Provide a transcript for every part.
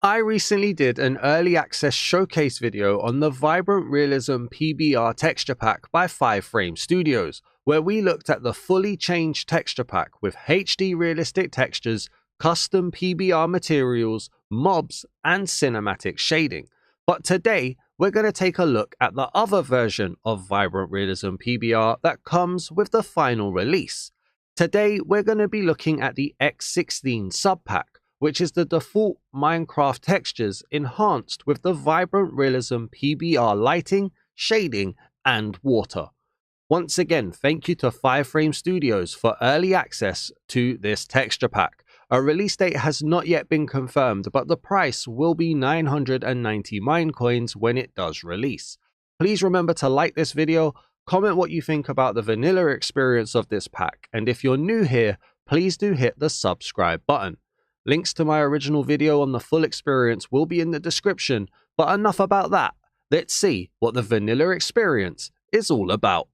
I recently did an early access showcase video on the Vibrant Realism PBR texture pack by 5Frame Studios, where we looked at the fully changed texture pack with HD realistic textures, custom PBR materials, mobs, and cinematic shading. But today, we're going to take a look at the other version of Vibrant Realism PBR that comes with the final release. Today, we're going to be looking at the x16 subpack, which is the default Minecraft textures enhanced with the Vibrant Realism PBR lighting, shading, and water. Once again, thank you to 5Frame Studios for early access to this texture pack. A release date has not yet been confirmed, but the price will be 990 minecoins when it does release. Please remember to like this video, comment what you think about the vanilla experience of this pack, and if you're new here, please do hit the subscribe button. Links to my original video on the full experience will be in the description, but enough about that. Let's see what the vanilla experience is all about.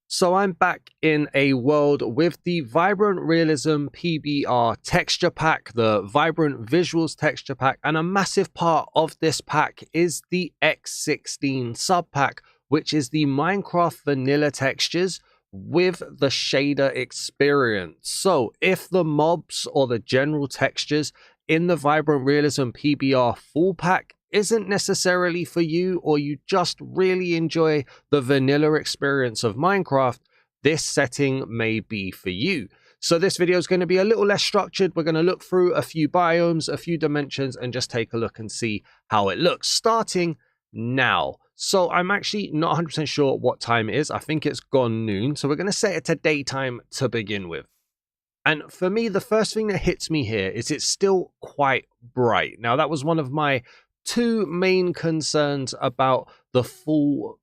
So I'm back in a world with the Vibrant Realism PBR texture pack, the Vibrant Visuals texture pack, and a massive part of this pack is the x16 subpack, which is the Minecraft vanilla textures with the shader experience. So if the mobs or the general textures in the Vibrant Realism PBR full pack isn't necessarily for you, or you just really enjoy the vanilla experience of Minecraft, this setting may be for you. So this video is going to be a little less structured. We're going to look through a few biomes, a few dimensions, and just take a look and see how it looks, starting now. So I'm actually not 100% sure what time it is. I think it's gone noon. So we're going to set it to daytime to begin with. And for me, the first thing that hits me here is it's still quite bright. Now, that was one of my two main concerns about the full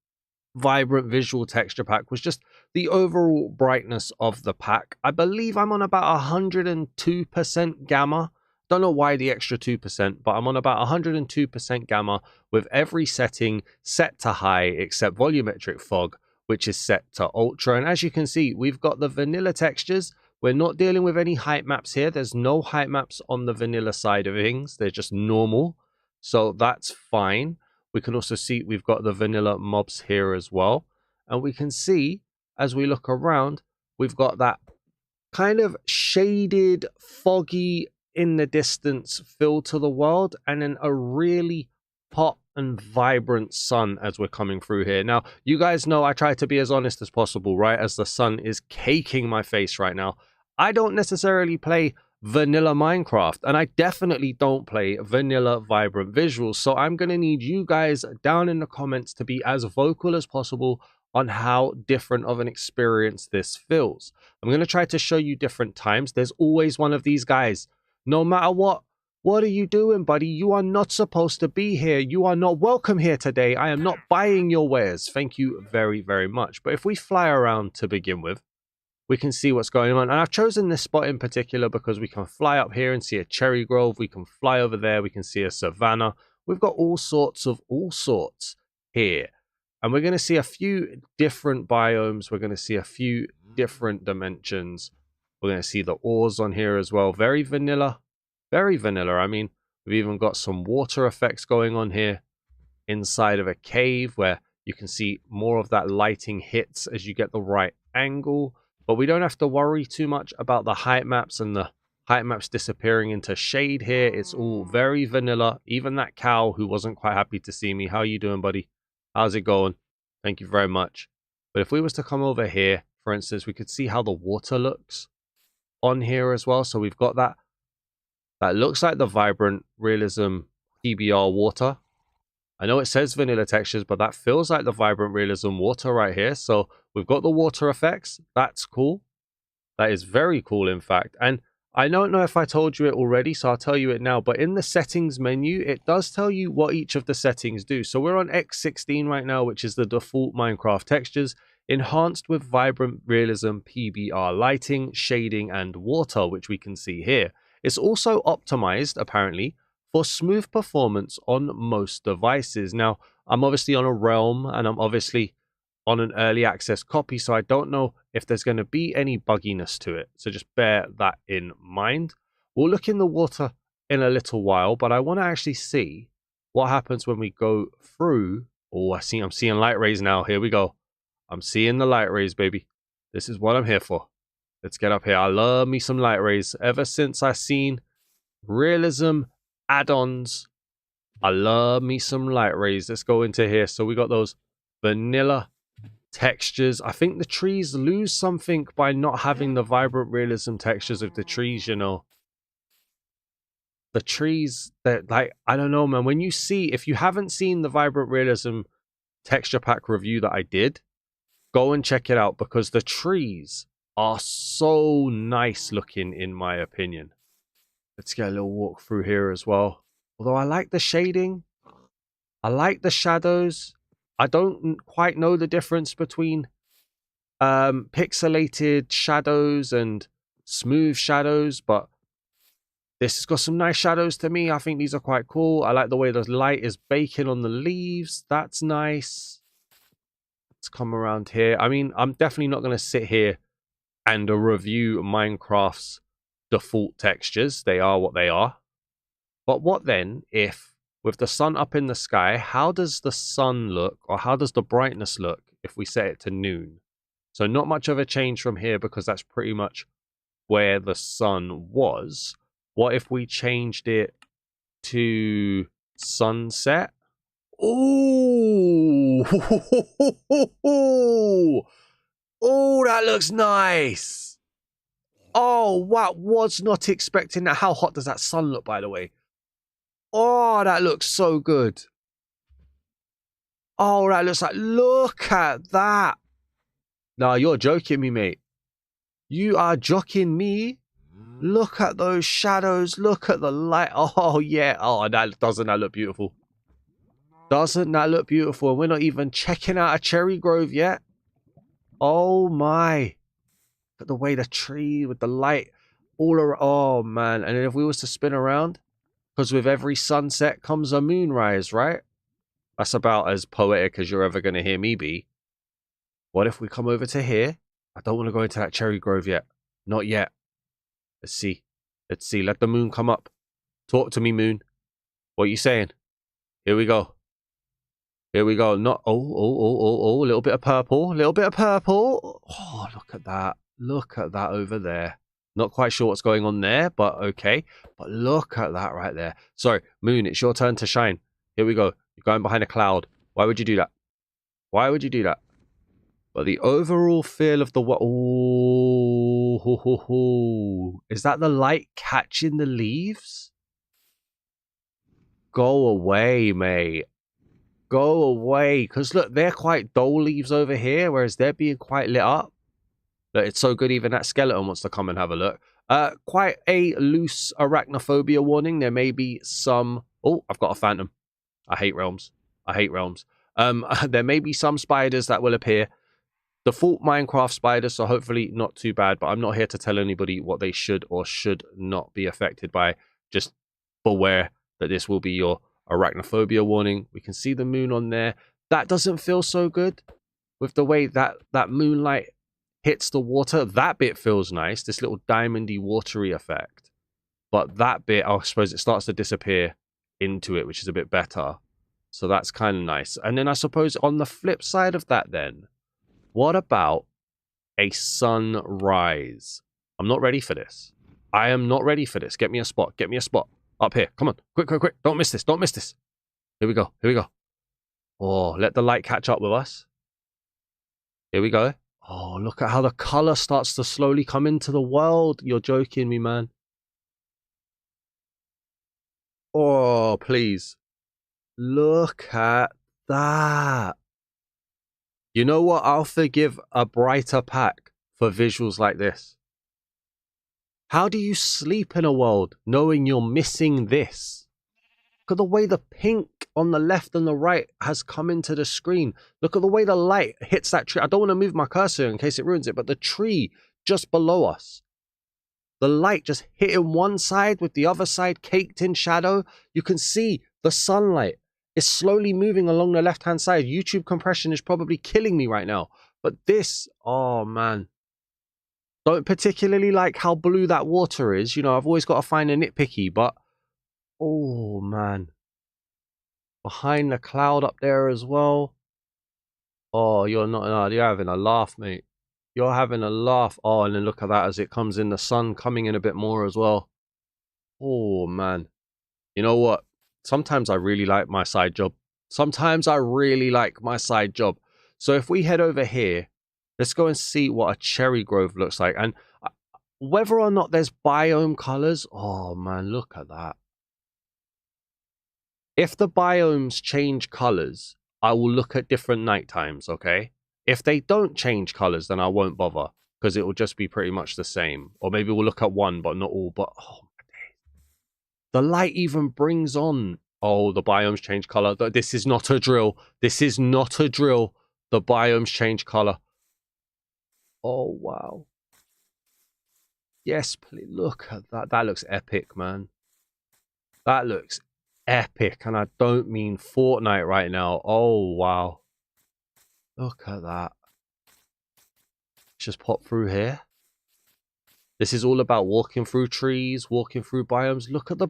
Vibrant Visual texture pack, was just the overall brightness of the pack. I believe I'm on about 102% gamma. Don't know why the extra 2%, but I'm on about 102% gamma with every setting set to high except volumetric fog, which is set to ultra. And as you can see, we've got the vanilla textures. We're not dealing with any height maps here. There's no height maps on the vanilla side of things. They're just normal. So that's fine. We can also see we've got the vanilla mobs here as well. And we can see as we look around, we've got that kind of shaded, foggy, in the distance feel to the world, and then a really hot and vibrant sun as we're coming through here. Now, you guys know I try to be as honest as possible, right? As the sun is caking my face right now. I don't necessarily play vanilla Minecraft, and I definitely don't play vanilla Vibrant Visuals. So I'm going to need you guys down in the comments to be as vocal as possible on how different of an experience this feels. I'm going to try to show you different times. There's always one of these guys. No matter what are you doing, buddy? You are not supposed to be here. You are not welcome here today. I am not buying your wares. Thank you very, very much. But if we fly around to begin with, we can see what's going on. And I've chosen this spot in particular because we can fly up here and see a cherry grove. We can fly over there. We can see a savanna. We've got all sorts here. And we're going to see a few different biomes. We're going to see a few different dimensions. We're going to see the ores on here as well. Very vanilla. Very vanilla. I mean, we've even got some water effects going on here inside of a cave where you can see more of that lighting hits as you get the right angle. But we don't have to worry too much about the height maps and the height maps disappearing into shade here. It's all very vanilla. Even that cow who wasn't quite happy to see me. How you doing, buddy? How's it going? Thank you very much. But if we was to come over here, for instance, we could see how the water looks on here as well. So we've got that looks like the Vibrant Realism PBR water. I know it says vanilla textures, but that feels like the Vibrant Realism water right here. So we've got the water effects. That's cool. That is very cool, in fact. And I don't know if I told you it already, so I'll tell you it now. But in the settings menu, it does tell you what each of the settings do. So we're on x16 right now, which is the default Minecraft textures, enhanced with Vibrant Realism PBR lighting, shading, and water, which we can see here. It's also optimized, apparently, for smooth performance on most devices. Now, I'm obviously on a realm, and I'm obviously on an early access copy, so I don't know if there's going to be any bugginess to it. So just bear that in mind. We'll look in the water in a little while, but I want to actually see what happens when we go through. Oh, I'm seeing light rays now. Here we go. I'm seeing the light rays, baby. This is what I'm here for. Let's get up here. I love me some light rays. Ever since I seen Realism add-ons, I love me some light rays. Let's go into here. So we got those vanilla textures. I think the trees lose something by not having the vibrant realism textures of the trees, you know. The trees, that, like, I don't know, man. When you see, if you haven't seen the vibrant realism texture pack review that I did, go and check it out, because the trees are so nice looking, in my opinion. Let's get a little walk through here as well. Although I like the shading, I like the shadows. I don't quite know the difference between pixelated shadows and smooth shadows, but this has got some nice shadows to me. I think these are quite cool. I like the way the light is baking on the leaves. That's nice. Let's come around here. I mean, I'm definitely not going to sit here and review Minecraft's default textures. They are what they are. But what then if, with the sun up in the sky, how does the sun look, or how does the brightness look if we set it to noon? So not much of a change from here, because that's pretty much where the sun was. What if we changed it to sunset? Oh, oh, that looks nice. Oh, wow, was not expecting that. How hot does that sun look, by the way? Oh, that looks so good. Oh, that looks like, look at that. Nah, you're joking me, mate. You are joking me. Look at those shadows. Look at the light. Oh, yeah. Oh, doesn't that look beautiful? Doesn't that look beautiful? And we're not even checking out a cherry grove yet. Oh, my. Look at the way the tree with the light all around. Oh, man. And if we was to spin around, because with every sunset comes a moonrise, right? That's about as poetic as you're ever going to hear me be. What if we come over to here? I don't want to go into that cherry grove yet. Not yet. Let's see. Let's see. Let the moon come up. Talk to me, moon. What are you saying? Here we go. Here we go. Not. Oh. A little bit of purple. A little bit of purple. Oh, look at that. Look at that over there. Not quite sure what's going on there, but okay. But look at that right there. Sorry, moon, it's your turn to shine. Here we go. You're going behind a cloud. Why would you do that? Why would you do that? But the overall feel of the... Oh, ho, ho, ho. Is that the light catching the leaves? Go away, mate. Go away. Because look, they're quite dull leaves over here, whereas they're being quite lit up. Look, it's so good even that skeleton wants to come and have a look. Quite a loose arachnophobia warning. There may be some... Oh, I've got a phantom. I hate realms. I hate realms. There may be some spiders that will appear. Default Minecraft spiders, so hopefully not too bad, but I'm not here to tell anybody what they should or should not be affected by. Just beware that this will be your arachnophobia warning. We can see the moon on there. That doesn't feel so good with the way that moonlight hits the water. That bit feels nice, this little diamondy watery effect. But that bit, I suppose it starts to disappear into it, which is a bit better. So that's kind of nice. And then I suppose on the flip side of that then, what about a sunrise? I'm not ready for this. I am not ready for this. Get me a spot. Get me a spot. Up here. Come on. Quick, quick, quick. Don't miss this. Don't miss this. Here we go. Here we go. Oh, let the light catch up with us. Here we go. Oh, look at how the color starts to slowly come into the world. You're joking me, man. Oh, please. Look at that. You know what? I'll forgive a brighter pack for visuals like this. How do you sleep in a world knowing you're missing this? Look at the way the pink on the left and the right has come into the screen. Look at the way the light hits that tree. I don't want to move my cursor in case it ruins it, but the tree just below us. The light just hitting one side with the other side caked in shadow. You can see the sunlight It's slowly moving along the left-hand side. YouTube compression is probably killing me right now. But this, oh man. Don't particularly like how blue that water is. You know, I've always got to find a nitpicky, but oh man. Behind the cloud up there as well. Oh, you're not, no, you're having a laugh, mate. You're having a laugh. Oh, and then look at that as it comes in, the sun coming in a bit more as well. Oh man. You know what? Sometimes I really like my side job. Sometimes I really like my side job. So if we head over here, let's go and see what a cherry grove looks like. And whether or not there's biome colors. Oh man, look at that. If the biomes change colors, I will look at different night times, okay? If they don't change colors, then I won't bother, because it will just be pretty much the same. Or maybe we'll look at one, but not all. But oh my days. The light even brings on. Oh, the biomes change color. This is not a drill. This is not a drill. The biomes change color. Oh, wow. Yes, please. Look at that. That looks epic, man. That looks epic. And I don't mean Fortnite right now. Oh, wow. Look at that. Just pop through here. This is all about walking through trees, walking through biomes. Look at the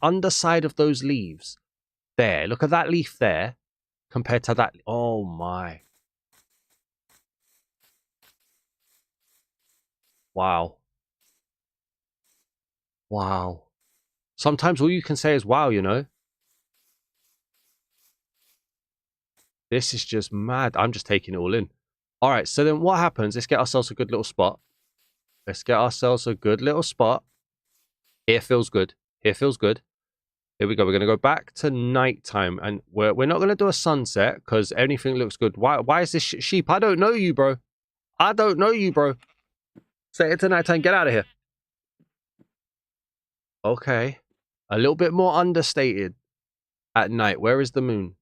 underside of those leaves. There. Look at that leaf there compared to that. Oh, my. Wow. Wow. Sometimes all you can say is wow, you know. This is just mad. I'm just taking it all in. All right, so then what happens? Let's get ourselves a good little spot. Let's get ourselves a good little spot. Here feels good. Here feels good. Here we go. We're going to go back to nighttime. And we're not going to do a sunset because anything looks good. Why is this sheep? I don't know you, bro. I don't know you, bro. Set it to nighttime. Get out of here. Okay. A little bit more understated at night. Where is the moon?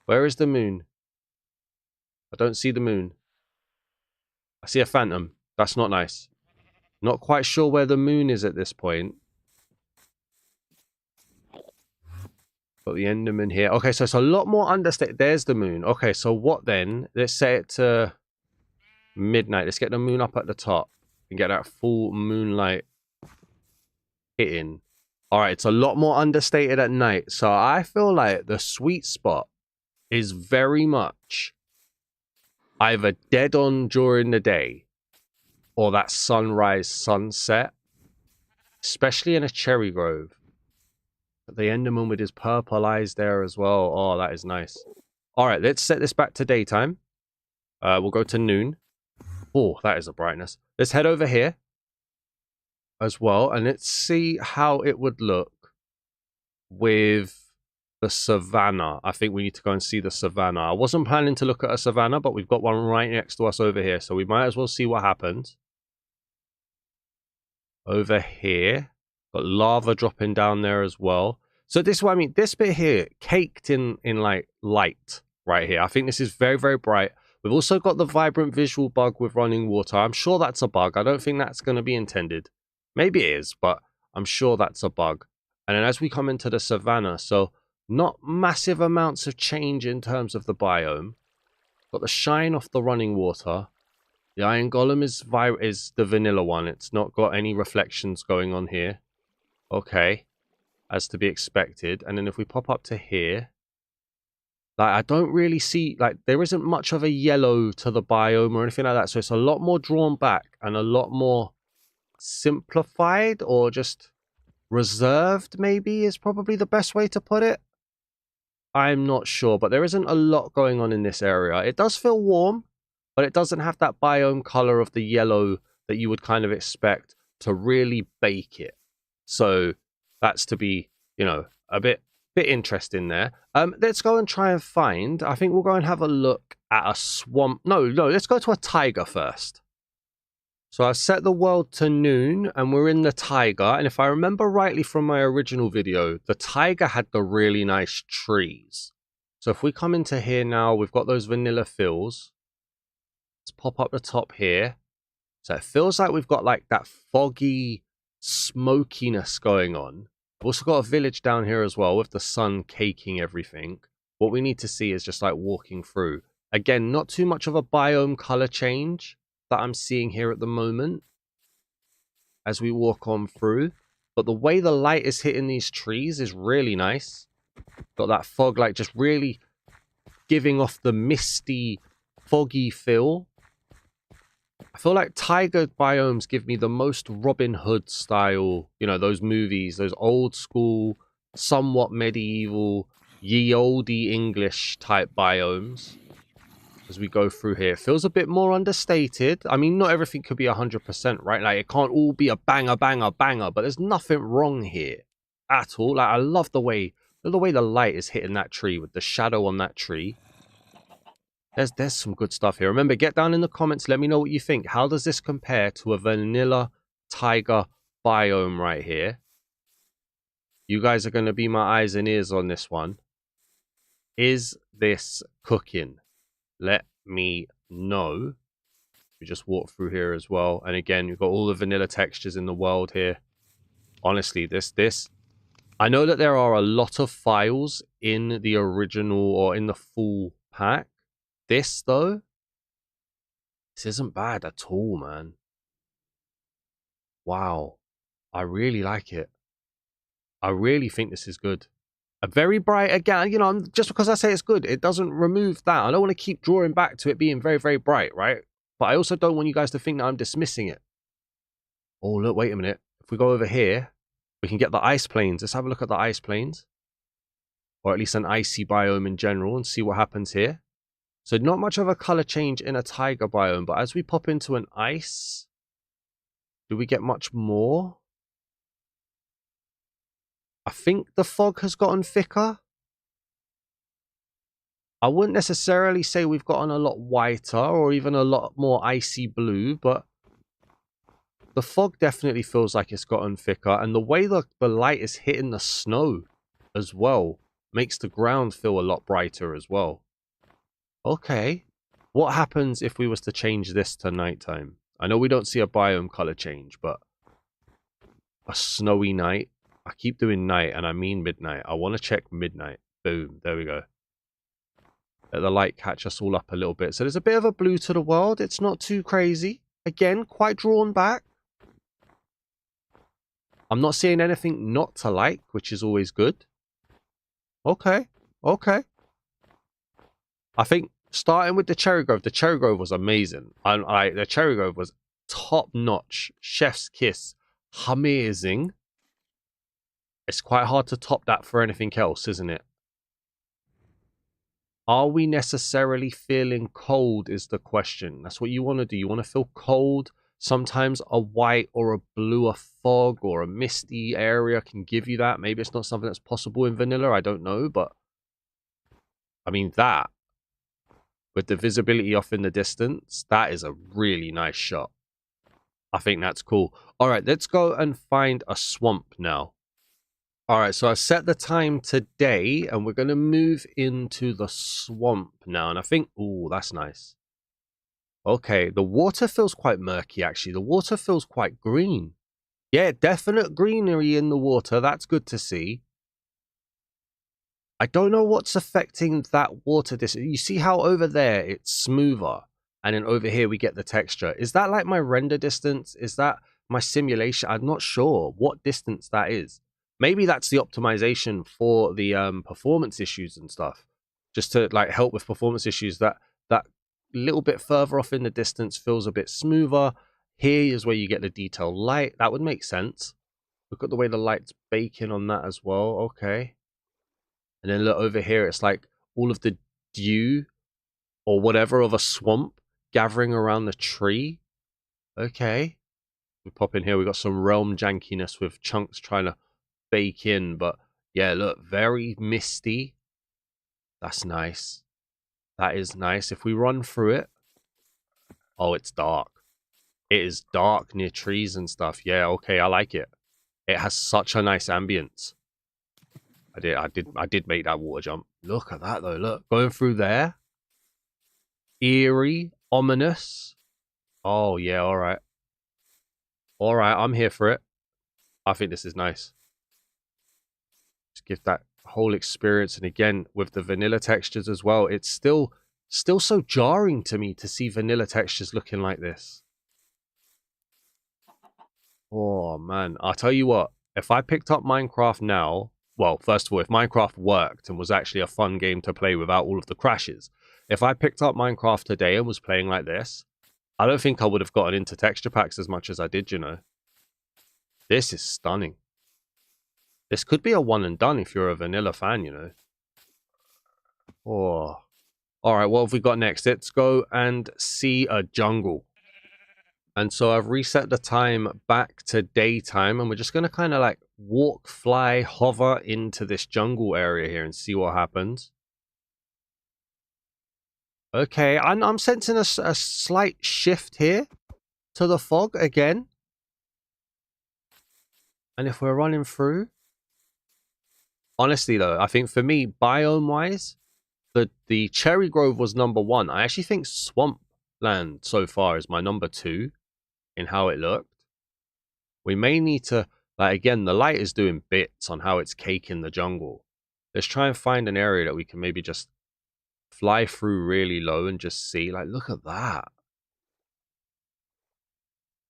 Where is the moon? I don't see the moon. I see a phantom. That's not nice. Not quite sure where the moon is at this point. Got the Enderman here. Okay, so it's a lot more understated. There's the moon. Okay, so what then? Let's set it to midnight. Let's get the moon up at the top and get that full moonlight hitting. All right, it's a lot more understated at night. So I feel like the sweet spot is very much either dead on during the day or that sunrise, sunset, especially in a cherry grove. The Enderman with his purple eyes there as well. Oh, that is nice. All right, let's set this back to daytime. We'll go to noon. Oh, that is a brightness. Let's head over here as well, and let's see how it would look with the savannah. I think we need to go and see the savannah. I wasn't planning to look at a savannah, but we've got one right next to us over here, so we might as well see what happens. Over here, got lava dropping down there as well. So this is what I mean. This bit here, caked in like light right here. I think this is very, very bright. We've also got the vibrant visual bug with running water. I'm sure that's a bug. I don't think that's going to be intended. Maybe it is, but I'm sure that's a bug. And then as we come into the savannah, so not massive amounts of change in terms of the biome. Got the shine off the running water. The iron golem is the vanilla one. It's not got any reflections going on here. Okay. As to be expected. And then if we pop up to here, like I don't really see, like there isn't much of a yellow to the biome or anything like that. So it's a lot more drawn back and a lot more simplified or just reserved, maybe is probably the best way to put it. I'm not sure, but there isn't a lot going on in this area. It does feel warm, but it doesn't have that biome color of the yellow that you would kind of expect to really bake it. So that's to be, you know, a bit interesting there. Let's go and try and find, I think we'll go and have a look at a swamp. No, let's go to a taiga first. So I've set the world to noon and we're in the taiga. And if I remember rightly from my original video, the taiga had the really nice trees. So if we come into here now, we've got those vanilla fills. Let's pop up the top here. So it feels like we've got like that foggy smokiness going on. We've also got a village down here as well with the sun caking everything. What we need to see is just like walking through. Again, not too much of a biome color change that I'm seeing here at the moment as we walk on through. But the way the light is hitting these trees is really nice. Got that fog like just really giving off the misty, foggy feel. I feel like taiga biomes give me the most Robin Hood style, you know, those movies, those old school, somewhat medieval, ye olde English type biomes. As we go through here, it feels a bit more understated. I mean, not everything could be 100%, right? Like, it can't all be a banger, banger, banger, but there's nothing wrong here at all. Like, I love the way the light is hitting that tree with the shadow on that tree. There's some good stuff here. Remember, get down in the comments. Let me know what you think. How does this compare to a vanilla taiga biome right here? You guys are going to be my eyes and ears on this one. Is this cooking? Let me know. We just walk through here as well. And again, you've got all the vanilla textures in the world here. Honestly, this... I know that there are a lot of files in the original or in the full pack. This, though, this isn't bad at all, man. Wow. I really like it. I really think this is good. A very bright, again, you know, just because I say it's good, it doesn't remove that. I don't want to keep drawing back to it being very, very bright, right? But I also don't want you guys to think that I'm dismissing it. Oh, look, wait a minute. If we go over here, we can get the ice plains. Let's have a look at the ice plains. Or at least an icy biome in general and see what happens here. So not much of a color change in a taiga biome, but as we pop into an ice, do we get much more? I think the fog has gotten thicker. I wouldn't necessarily say we've gotten a lot whiter or even a lot more icy blue, but the fog definitely feels like it's gotten thicker. And the way the light is hitting the snow as well makes the ground feel a lot brighter as well. Okay. What happens if we was to change this to nighttime? I know we don't see a biome color change, but a snowy night. I keep doing night and I mean midnight. I want to check midnight. Boom. There we go. Let the light catch us all up a little bit. So there's a bit of a blue to the world. It's not too crazy. Again, quite drawn back. I'm not seeing anything not to like, which is always good. Okay. Okay. I think starting with the cherry grove was amazing. The cherry grove was top notch. Chef's kiss. Amazing. It's quite hard to top that for anything else, isn't it? Are we necessarily feeling cold is the question. That's what you want to do. You want to feel cold. Sometimes a white or a bluer fog or a misty area can give you that. Maybe it's not something that's possible in vanilla. I don't know. But I mean, that with the visibility off in the distance, that is a really nice shot. I think that's cool. All right, let's go and find a swamp now. All right, so I set the time today, and we're going to move into the swamp now. And I think, ooh, that's nice. Okay, the water feels quite murky, actually. The water feels quite green. Yeah, definite greenery in the water. That's good to see. I don't know what's affecting that water. You see how over there it's smoother, and then over here we get the texture. Is that like my render distance? Is that my simulation? I'm not sure what distance that is. Maybe that's the optimization for the performance issues and stuff. Just to like help with performance issues, that little bit further off in the distance feels a bit smoother. Here is where you get the detailed light. That would make sense. Look at the way the light's baking on that as well. Okay. And then look over here, it's like all of the dew or whatever of a swamp gathering around the tree. Okay. We pop in here, we got some realm jankiness with chunks trying to bake in, but yeah, look, very misty. That's nice. That is nice. If we run through it, oh, it's dark. It is dark near trees and stuff. Yeah, okay, I like it. It has such a nice ambience. I did make that water jump. Look at that though. Look, going through there. Eerie, ominous. Oh yeah, all right. All right, I'm here for it. I think this is nice. give that whole experience. And again, with the vanilla textures as well, it's still so jarring to me to see vanilla textures looking like this. Oh man, I'll tell you what, if I picked up Minecraft now, well, first of all, if Minecraft worked and was actually a fun game to play without all of the crashes, if I picked up Minecraft today and was playing like this, I don't think I would have gotten into texture packs as much as I did, you know. This is stunning. This could be a one and done if you're a vanilla fan, you know. Oh. Alright, what have we got next? Let's go and see a jungle. And so I've reset the time back to daytime, and we're just going to kind of like walk, fly, hover into this jungle area here and see what happens. Okay, I'm sensing a slight shift here to the fog again. And if we're running through... Honestly though, I think for me, biome-wise, the Cherry Grove was number 1. I actually think Swampland so far is my number 2 in how it looked. We may need to, like, again, the light is doing bits on how it's caking the jungle. Let's try and find an area that we can maybe just fly through really low and just see. Like, look at that.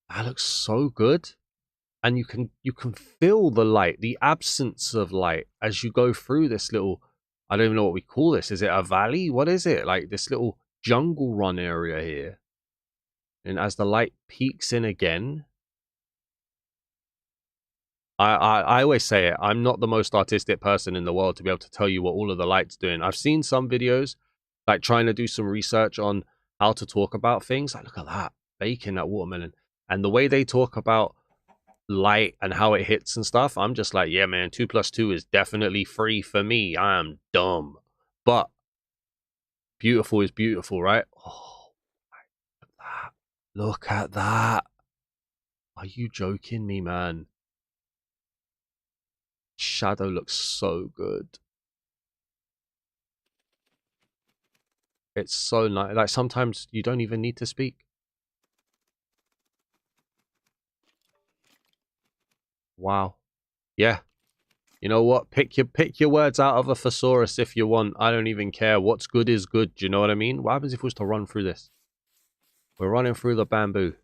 That looks so good. And you can feel the light, the absence of light as you go through this little, I don't even know what we call this. Is it a valley? What is it? Like this little jungle run area here. And as the light peeks in again, I always say it, I'm not the most artistic person in the world to be able to tell you what all of the light's doing. I've seen some videos, like trying to do some research on how to talk about things. Like, look at that, baking that watermelon. And the way they talk about light and how it hits and stuff, I'm just like, yeah man, 2 + 2 is definitely 3 for me. I am dumb, but beautiful is beautiful, right? Oh, look at that, look at that. Are you joking me, man? Shadow looks so good. It's so nice. Like sometimes you don't even need to speak. Wow. Yeah. You know what? Pick your words out of a thesaurus if you want. I don't even care. What's good is good. Do you know what I mean? What happens if we was to run through this? We're running through the bamboo.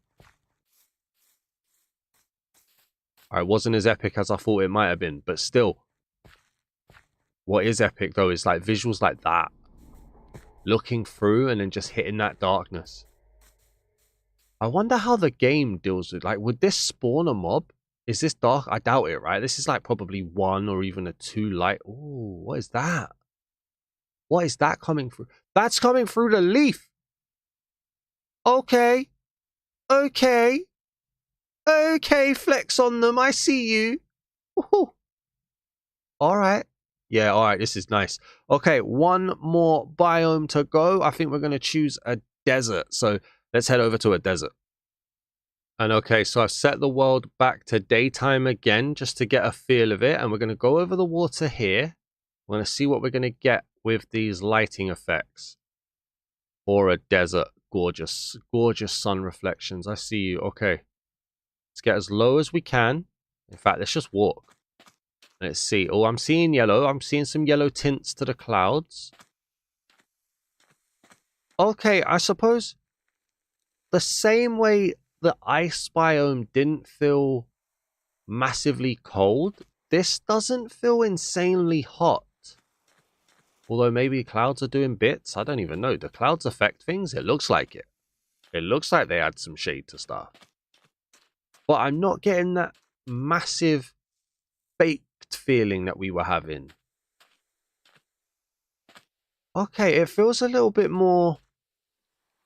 Alright, wasn't as epic as I thought it might have been, but still. What is epic though is like visuals like that. Looking through and then just hitting that darkness. I wonder how the game deals with, like, would this spawn a mob? Is this dark? I doubt it, right? This is like probably 1 or even a 2 light. Oh, what is that? What is that coming through? That's coming through the leaf. Okay. Okay. Okay, flex on them. I see you. All right. Yeah, all right. This is nice. Okay, one more biome to go. I think we're going to choose a desert. So let's head over to a desert. And okay, so I've set the world back to daytime again just to get a feel of it. And we're going to go over the water here. We're going to see what we're going to get with these lighting effects for a desert. Gorgeous, gorgeous sun reflections. I see you. Okay, let's get as low as we can. In fact, let's just walk. Let's see. Oh, I'm seeing yellow. I'm seeing some yellow tints to the clouds. Okay, I suppose the same way the ice biome didn't feel massively cold, this doesn't feel insanely hot. Although maybe clouds are doing bits. I don't even know. Do clouds affect things? It looks like it. It looks like they add some shade to stuff. But I'm not getting that massive baked feeling that we were having. Okay, it feels a little bit more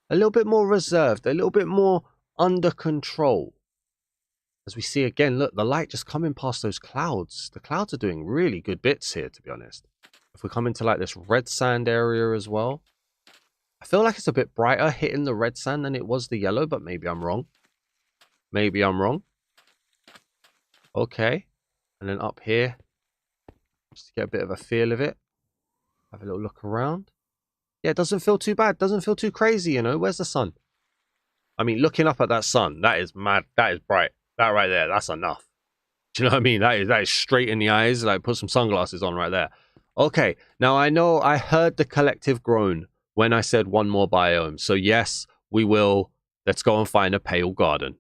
reserved, a little bit more under control. As we see again, look, the light just coming past those clouds. The clouds are doing really good bits here, to be honest. If we come into like this red sand area as well, I feel like it's a bit brighter hitting the red sand than it was the yellow, but maybe I'm wrong. Maybe I'm wrong. Okay. And then up here, just to get a bit of a feel of it. Have a little look around. Yeah, it doesn't feel too bad. Doesn't feel too crazy, you know. Where's the sun? I mean, looking up at that sun, that is mad. That is bright. That right there, that's enough. Do you know what I mean? That is straight in the eyes. Like, put some sunglasses on right there. Okay, now I know I heard the collective groan when I said one more biome. So yes, we will. Let's go and find a pale garden.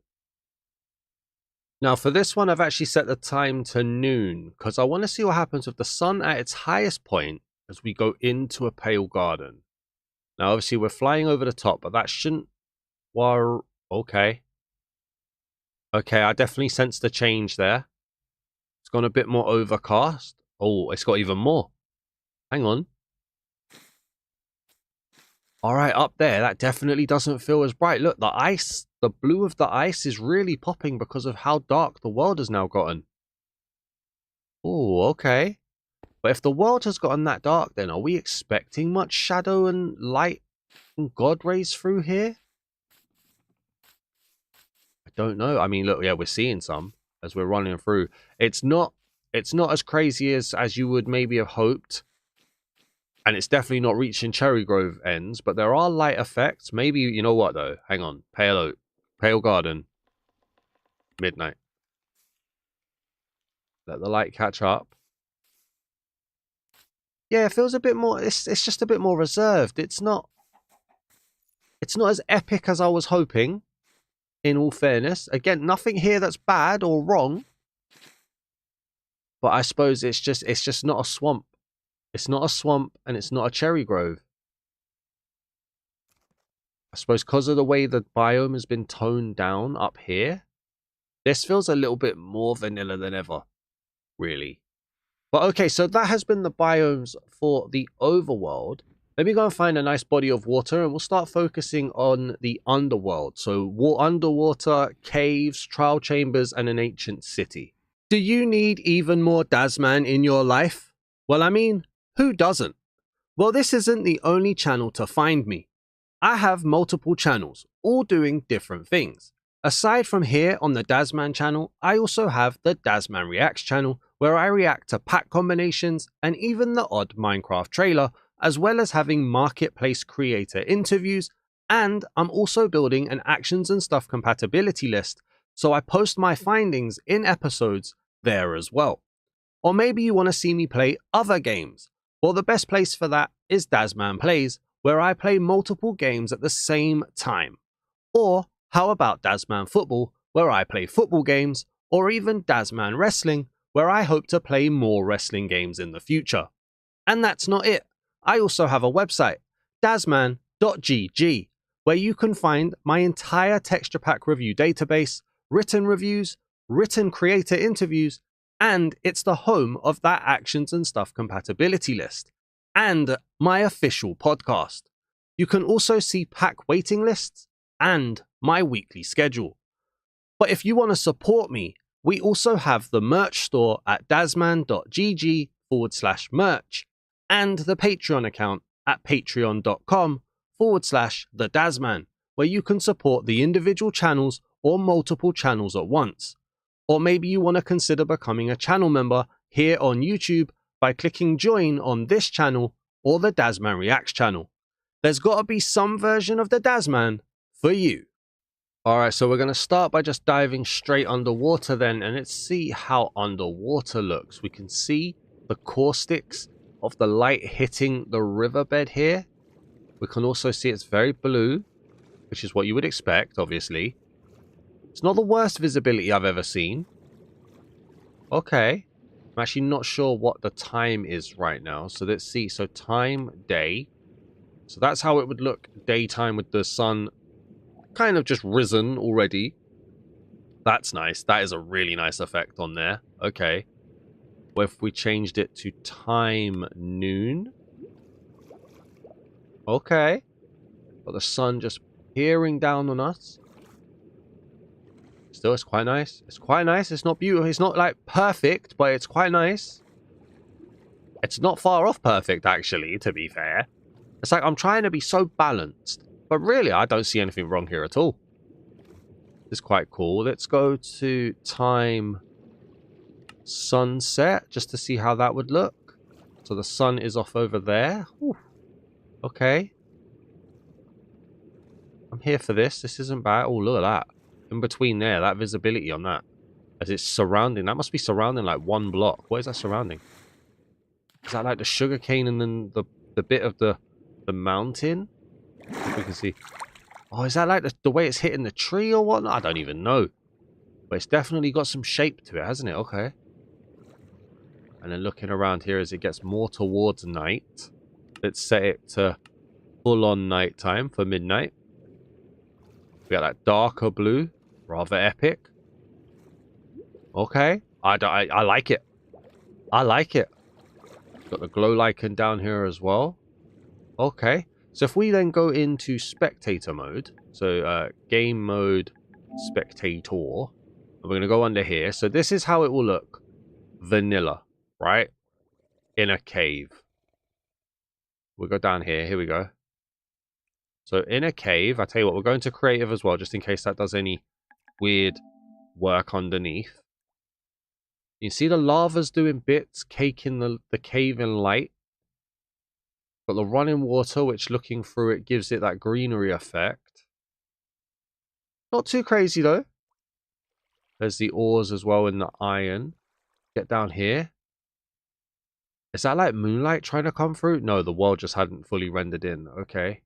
Now for this one, I've actually set the time to noon because I want to see what happens with the sun at its highest point as we go into a pale garden. Now obviously we're flying over the top, but that shouldn't... Well, okay. Okay, I definitely sense the change there. It's gone a bit more overcast. Oh, it's got even more. Hang on. All right, up there, that definitely doesn't feel as bright. Look, the ice, the blue of the ice is really popping because of how dark the world has now gotten. Oh, okay. But if the world has gotten that dark, then are we expecting much shadow and light and God rays through here? I don't know. I mean, look, yeah, we're seeing some as we're running through. It's not as crazy as you would maybe have hoped. And it's definitely not reaching Cherry Grove ends, but there are light effects. Maybe, you know what, though? Hang on. Pale Oak. Pale Garden. Midnight. Let the light catch up. Yeah, it feels a bit more... It's just a bit more reserved. It's not as epic as I was hoping, in all fairness. Again, nothing here that's bad or wrong. But I suppose it's just not a swamp. It's not a swamp, and it's not a cherry grove. I suppose because of the way the biome has been toned down up here, this feels a little bit more vanilla than ever, really. But okay, so that has been the biomes for the overworld. Let me go and find a nice body of water, and we'll start focusing on the underworld. So underwater, caves, trial chambers, and an ancient city. Do you need even more Dasman in your life? Well, I mean, who doesn't? Well, this isn't the only channel to find me. I have multiple channels, all doing different things. Aside from here on the Dasman channel, I also have the Dasman Reacts channel, where I react to pack combinations and even the odd Minecraft trailer, as well as having marketplace creator interviews, and I'm also building an actions and stuff compatibility list, so I post my findings in episodes there as well. Or maybe you want to see me play other games. Well, the best place for that is Dasman Plays, where I play multiple games at the same time. Or how about Dasman Football, where I play football games, or even Dasman Wrestling, where I hope to play more wrestling games in the future. And that's not it. I also have a website, dasman.gg, where you can find my entire texture pack review database, written reviews, written creator interviews, and it's the home of that actions and stuff compatibility list, and my official podcast. You can also see pack waiting lists and my weekly schedule. But if you want to support me, we also have the merch store at dasman.gg/merch and the Patreon account at patreon.com/thedasman, where you can support the individual channels or multiple channels at once. Or maybe you want to consider becoming a channel member here on YouTube by clicking join on this channel or the Dasman Reacts channel. There's got to be some version of the Dasman for you. Alright, so we're going to start by just diving straight underwater then, and let's see how underwater looks. We can see the caustics of the light hitting the riverbed here. We can also see it's very blue, which is what you would expect, obviously. It's not the worst visibility I've ever seen. Okay. I'm actually not sure what the time is right now. So let's see. So time, day. So that's how it would look daytime with the sun kind of just risen already. That's nice. That is a really nice effect on there. Okay. What if we changed it to time noon? Okay. Got the sun just peering down on us. Still, it's quite nice. It's quite nice. It's not beautiful. It's not like perfect, but it's quite nice. It's not far off perfect, actually, to be fair. It's like I'm trying to be so balanced. But really, I don't see anything wrong here at all. It's quite cool. Let's go to time sunset just to see how that would look. So the sun is off over there. Ooh. Okay. I'm here for this. This isn't bad. Oh, look at that. In between there, that visibility on that. As it's surrounding. That must be surrounding like one block. What is that surrounding? Is that like the sugar cane and then the bit of the mountain? If we can see. Oh, is that like the way it's hitting the tree or whatnot? I don't even know. But it's definitely got some shape to it, hasn't it? Okay. And then looking around here as it gets more towards night. Let's set it to full-on nighttime for midnight. We got that darker blue. Rather epic. Okay. I like it. I like it. Got the glow lichen down here as well. Okay. So if we then go into spectator mode. So game mode spectator. We're going to go under here. So this is how it will look. Vanilla. Right? In a cave. We'll go down here. Here we go. So in a cave. I tell you what. We're going to creative as well. Just in case that does any weird work underneath. You see the lava's doing bits, caking the cave in light. Got the running water, which looking through it gives it that greenery effect. Not too crazy though. There's the ores as well in the iron. Get down here. Is that like moonlight trying to come through? No, the world just hadn't fully rendered in. Okay.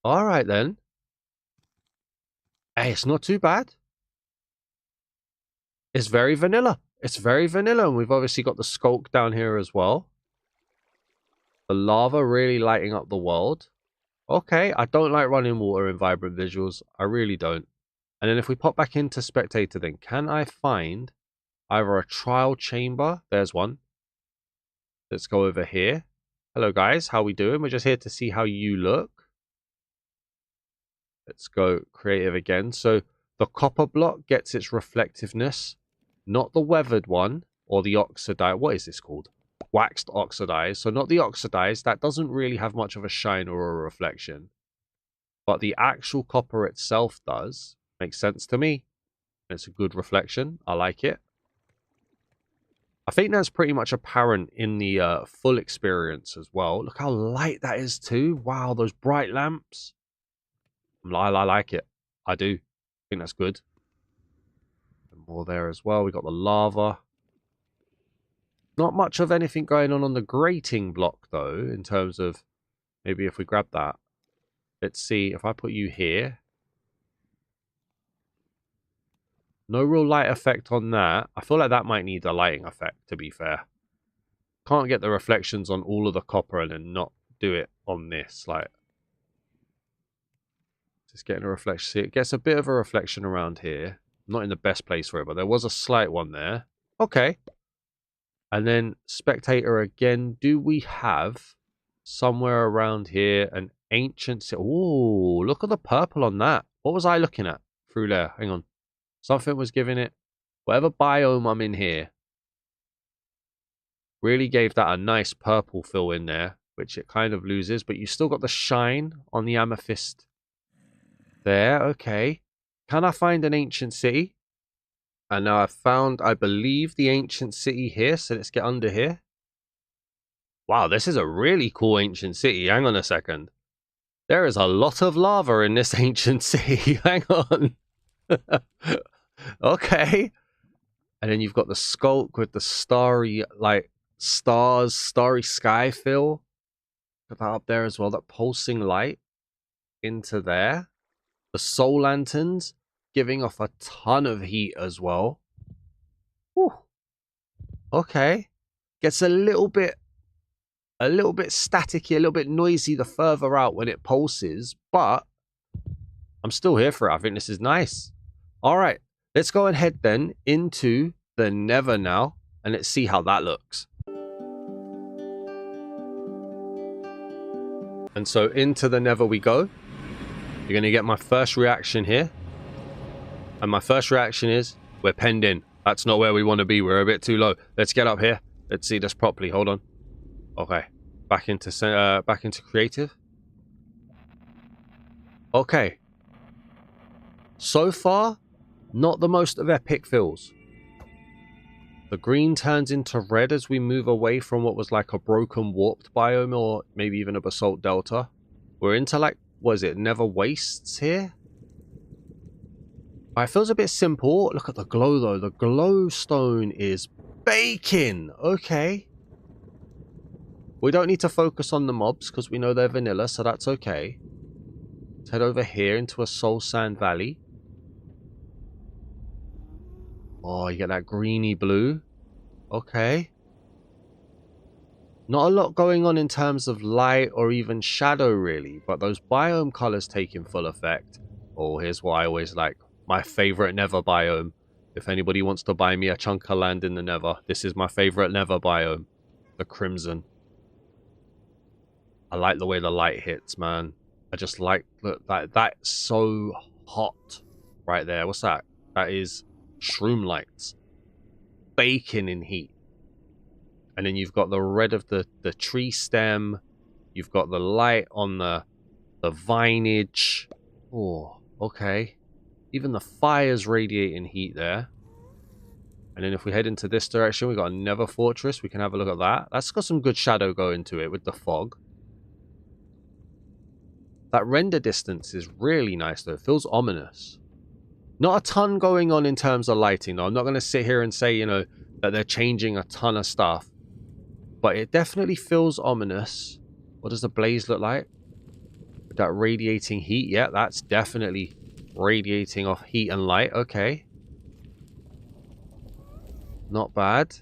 Alright then. Hey, it's not too bad. It's very vanilla. It's very vanilla. And we've obviously got the skulk down here as well. The lava really lighting up the world. Okay, I don't like running water in vibrant visuals. I really don't. And then if we pop back into spectator then, can I find either a trial chamber? There's one. Let's go over here. Hello guys, how we doing? We're just here to see how you look. Let's go creative again. So the copper block gets its reflectiveness. Not the weathered one or the oxidized. What is this called? Waxed oxidized. So not the oxidized. That doesn't really have much of a shine or a reflection. But the actual copper itself does. Makes sense to me. It's a good reflection. I like it. I think that's pretty much apparent in the full experience as well. Look how light that is too. Wow, those bright lamps. I like it. I do. I think that's good. More there as well. We got the lava. Not much of anything going on the grating block though, in terms of maybe if we grab that. Let's see if I put you here. No real light effect on that. I feel like that might need a lighting effect, to be fair. Can't get the reflections on all of the copper and then not do it on this. Like, just getting a reflection. See, it gets a bit of a reflection around here. Not in the best place for it, but there was a slight one there. Okay. And then spectator again. Do we have somewhere around here an ancient... Oh, look at the purple on that. What was I looking at through there? Hang on. Something was giving it... Whatever biome I'm in here really gave that a nice purple fill in there, which it kind of loses, but you still got the shine on the amethyst there. Okay. Can I find an ancient city? And now I've found, I believe, the ancient city here. So let's get under here. Wow, this is a really cool ancient city. Hang on a second. There is a lot of lava in this ancient city. Hang on. Okay. And then you've got the skulk with the starry, like, stars, starry sky fill. Put that up there as well. That pulsing light into there. The soul lanterns giving off a ton of heat as well. Whew. Okay. Gets a little bit staticky, a little bit noisy the further out when it pulses, but I'm still here for it. I think this is nice. All right. Let's go ahead then into the Nether now, and let's see how that looks. And so into the Nether we go. You're going to get my first reaction here. And my first reaction is, we're penned in. That's not where we want to be. We're a bit too low. Let's get up here. Let's see this properly. Hold on. Okay. Back into creative. Okay. So far, not the most of epic fills. The green turns into red as we move away from what was like a broken warped biome or maybe even a basalt delta. We're into like, what is it, Nether wastes here? It feels a bit simple. Look at the glow though. The glowstone is baking. Okay. We don't need to focus on the mobs because we know they're vanilla, so that's okay. Let's head over here into a soul sand valley. Oh, you get that greeny blue. Okay. Not a lot going on in terms of light or even shadow really, but those biome colors take in full effect. Oh, here's what I always like. My favorite Nether biome. If anybody wants to buy me a chunk of land in the Nether, this is my favorite Nether biome. The crimson. I like the way the light hits, man. I just like, look, that's so hot right there. What's that? That is shroom lights. Baking in heat. And then you've got the red of the tree stem. You've got the light on the vinage. Oh, okay. Even the fire's radiating heat there. And then if we head into this direction, we've got a Nether fortress. We can have a look at that. That's got some good shadow going to it with the fog. That render distance is really nice though. It feels ominous. Not a ton going on in terms of lighting though. I'm not going to sit here and say, you know, that they're changing a ton of stuff. But it definitely feels ominous. What does the blaze look like? With that radiating heat. Yeah, that's definitely radiating off heat and light. Okay. Not bad.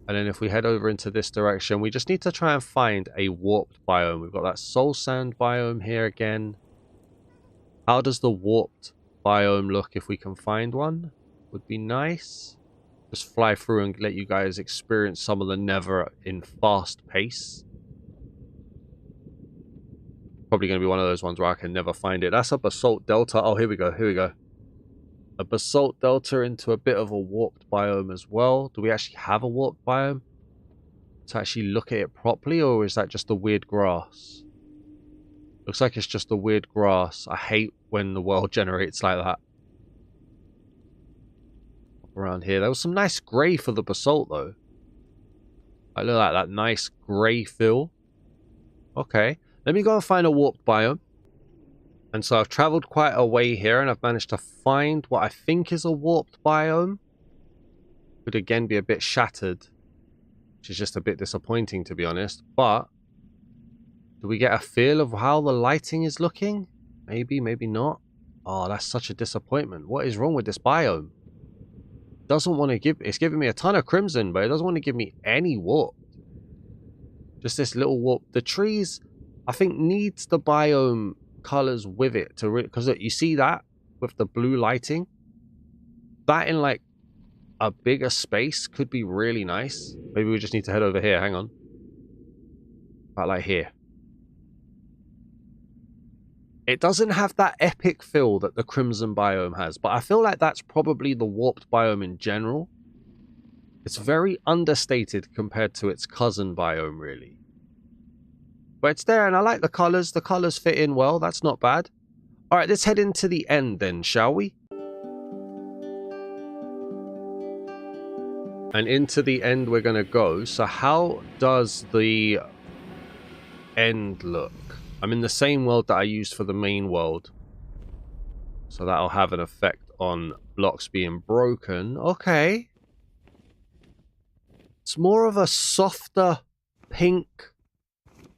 And then if we head over into this direction, we just need to try and find a warped biome. We've got that soul sand biome here again. How does the warped biome look if we can find one? Would be nice. Just fly through and let you guys experience some of the Nether in fast pace. Probably going to be one of those ones where I can never find it. That's a basalt delta. Oh, here we go. Here we go. A basalt delta into a bit of a warped biome as well. Do we actually have a warped biome to actually look at it properly, or is that just the weird grass? Looks like it's just the weird grass. I hate when the world generates like that. Around here, there was some nice grey for the basalt though. I look at that nice grey fill. Okay, let me go and find a warped biome. And so I've traveled quite a way here and I've managed to find what I think is a warped biome. Could again be a bit shattered, which is just a bit disappointing to be honest. But do we get a feel of how the lighting is looking? Maybe, maybe not. Oh, that's such a disappointment. What is wrong with this biome? Doesn't want to give, it's giving me a ton of crimson, but it doesn't want to give me any warp. Just this little warp. The trees, I think, needs the biome colors with it to, because you see that with the blue lighting, that in like a bigger space could be really nice. Maybe we just need to head over here. Hang on. About like here. It doesn't have that epic feel that the crimson biome has, but I feel like that's probably the warped biome in general. It's very understated compared to its cousin biome, really. But it's there, and I like the colors. The colors fit in well. That's not bad. All right, let's head into the end then, shall we? And into the end we're going to go. So how does the end look? I'm in the same world that I used for the main world. So that'll have an effect on blocks being broken. Okay. It's more of a softer pink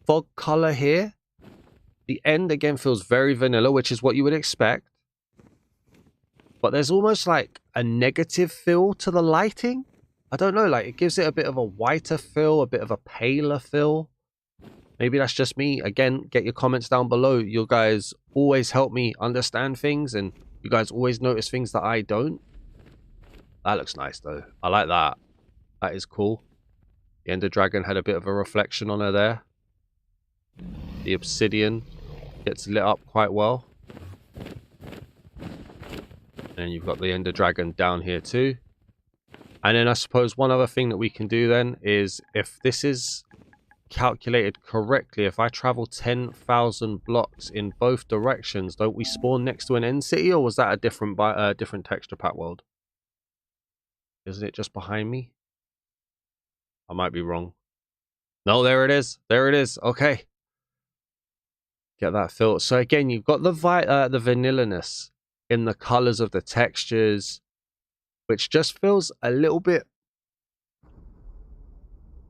fog color here. The end again feels very vanilla, which is what you would expect. But there's almost like a negative feel to the lighting. I don't know, like it gives it a bit of a whiter feel, a bit of a paler feel. Maybe that's just me. Again, get your comments down below. You guys always help me understand things, and you guys always notice things that I don't. That looks nice, though. I like that. That is cool. The Ender Dragon had a bit of a reflection on her there. The obsidian gets lit up quite well. And you've got the Ender Dragon down here too. And then I suppose one other thing that we can do then is, if this is calculated correctly, if I travel 10,000 blocks in both directions, don't we spawn next to an end city, or was that a different texture pack world? Isn't it just behind me? I might be wrong. No, there it is. There it is. Okay. Get that feel. So again, you've got the vanilla-ness in the colors of the textures, which just feels a little bit,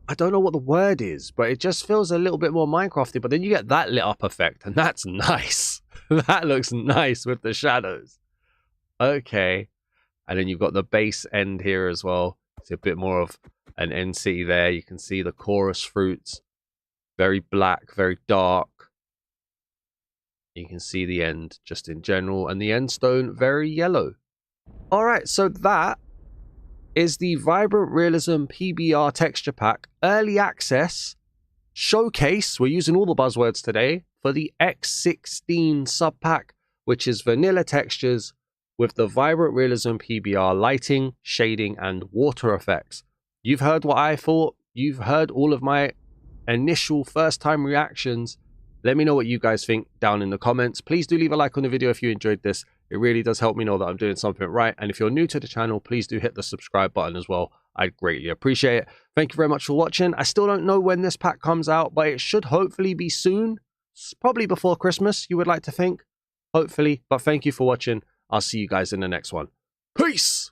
I don't know what the word is, but it just feels a little bit more Minecrafty. But then you get that lit up effect, and that's nice. That looks nice with the shadows. Okay. And then you've got the base end here as well. It's a bit more of an end city there. You can see the chorus fruits. Very black, very dark. You can see the end just in general. And the end stone, very yellow. Alright, so that is the Vibrant Realism PBR texture pack early access showcase. We're using all the buzzwords today for the x16 sub pack, which is vanilla textures with the Vibrant Realism PBR lighting, shading, and water effects. You've heard what I thought. You've heard all of my initial first-time reactions. Let me know what you guys think down in the comments. Please do leave a like on the video if you enjoyed this. It really does help me know that I'm doing something right. And if you're new to the channel, please do hit the subscribe button as well. I'd greatly appreciate it. Thank you very much for watching. I still don't know when this pack comes out, but it should hopefully be soon. Probably before Christmas, you would like to think. Hopefully. But thank you for watching. I'll see you guys in the next one. Peace!